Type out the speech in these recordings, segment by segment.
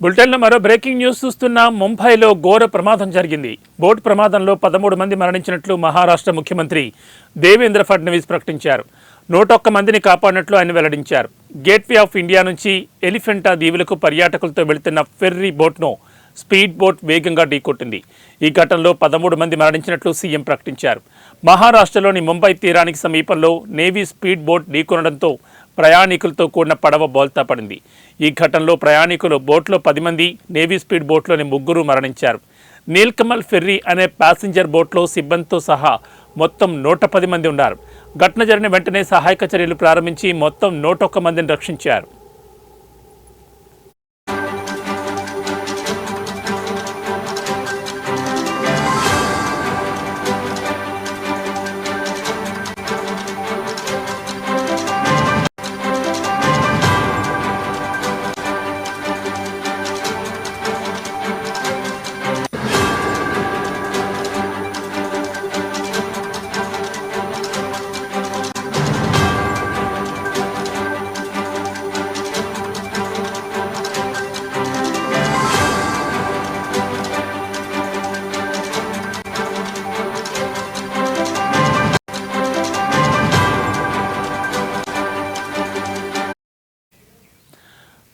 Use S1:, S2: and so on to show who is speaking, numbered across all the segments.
S1: బులెటిన్లో మరో breaking news చూస్తున్నా. ముంబైలో ఘోర ప్రమాదం జరిగింది. బోట్ ప్రమాదంలో 13 మంది మరణించినట్లు మహారాష్ట్ర ముఖ్యమంత్రి దేవేంద్ర ఫడ్నవీస్ ప్రకటించారు. 101 మందిని కాపాడినట్లు ఆయన వెల్లడించారు. గేట్వే ఆఫ్ ఇండియా నుంచి ఎలిఫెంటా దీవులకు పర్యాటకులతో వెళుతున్న ఫెర్రీ బోట్ను స్పీడ్ బోట్ వేగంగా ఢీకొట్టింది. ఈ ఘటనలో 13 మంది మరణించినట్లు సీఎం ప్రకటించారు. మహారాష్ట్రలోని ముంబై తీరానికి సమీపంలో నేవీ స్పీడ్ బోట్ ఢీకొనడంతో ప్రయాణికులతో కూడిన పడవ బోల్తా పడింది. ఈ ఘటనలో ప్రయాణికులు బోట్లో 10 మంది, నేవీ స్పీడ్ బోట్లోని 3 మరణించారు. నీల్కమల్ ఫెర్రీ అనే ప్యాసింజర్ బోట్లో సిబ్బందితో సహా మొత్తం 110 మంది ఉన్నారు. ఘటన జరిగిన వెంటనే సహాయక చర్యలు ప్రారంభించి మొత్తం 101 మందిని రక్షించారు.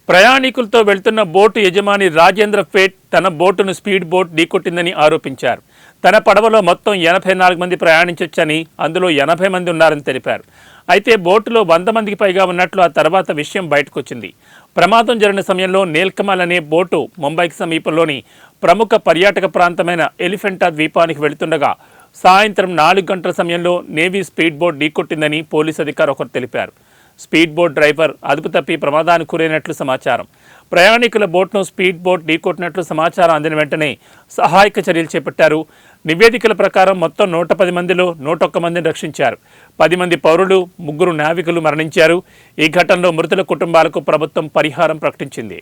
S1: ప్రయాణికులతో వెళ్తున్న బోటు యజమాని రాజేంద్ర ఫేట్ తన బోటును స్పీడ్ బోట్ ఢీకొట్టిందని ఆరోపించారు. తన పడవలో మొత్తం 84 మంది ప్రయాణించొచ్చని, అందులో 80 మంది ఉన్నారని తెలిపారు. అయితే బోటులో 100 మందికి పైగా ఉన్నట్లు ఆ తర్వాత విషయం బయటకొచ్చింది. ప్రమాదం జరిగిన సమయంలో నీల్కమల్ అనే బోటు ముంబైకి సమీపంలోని ప్రముఖ పర్యాటక ప్రాంతమైన ఎలిఫెంటా ద్వీపానికి వెళుతుండగా సాయంత్రం 4 గంటల సమయంలో నేవీ స్పీడ్ బోట్ ఢీకొట్టిందని పోలీసు అధికారి ఒకరు తెలిపారు. స్పీడ్ బోట్ డ్రైవర్ అదుపు తప్పి ప్రమాదానికి గురైనట్లు సమాచారం. ప్రయాణికుల బోట్ను స్పీడ్ బోట్ ఢీకొట్టినట్లు సమాచారం అందిన వెంటనే సహాయక చర్యలు చేపట్టారు. నివేదికల ప్రకారం మొత్తం 110 మందిలో 101 మందిని రక్షించారు. 10 మంది పౌరులు, 3 నావికులు మరణించారు. ఈ ఘటనలో మృతుల కుటుంబాలకు ప్రభుత్వం పరిహారం ప్రకటించింది.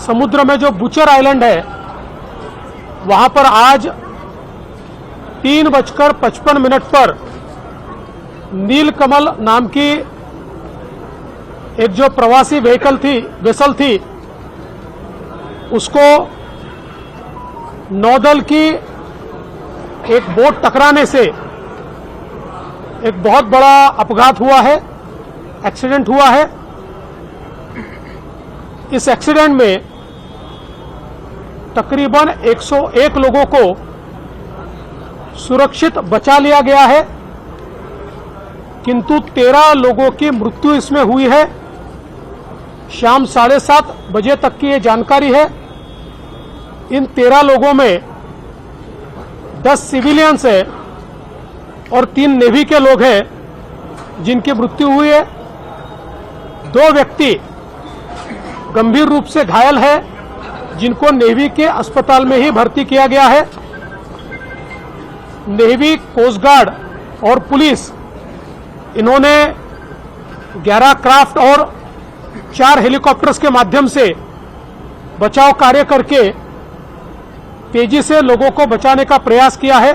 S2: समुद्र में जो बुचर आइलैंड है वहां पर आज 3:55 पर नीलकमल नाम की एक जो प्रवासी वेसल थी उसको नौदल की एक बोट टकराने से एक बहुत बड़ा अपघात हुआ है, एक्सीडेंट हुआ है। इस एक्सीडेंट में तकरीबन 101 लोगों को सुरक्षित बचा लिया गया है, किंतु 13 लोगों की मृत्यु इसमें हुई है। शाम 7:30 बजे तक की ये जानकारी है। इन 13 लोगों में 10 सिविलियंस है और 3 नेवी के लोग हैं जिनकी मृत्यु हुई है। 2 व्यक्ति गंभीर रूप से घायल है जिनको नेवी के अस्पताल में ही भर्ती किया गया है। नेवी, कोस्ट गार्ड और पुलिस इन्होंने 11 क्राफ्ट और 4 हेलीकॉप्टर्स के माध्यम से बचाव कार्य करके तेजी से लोगों को बचाने का प्रयास किया है।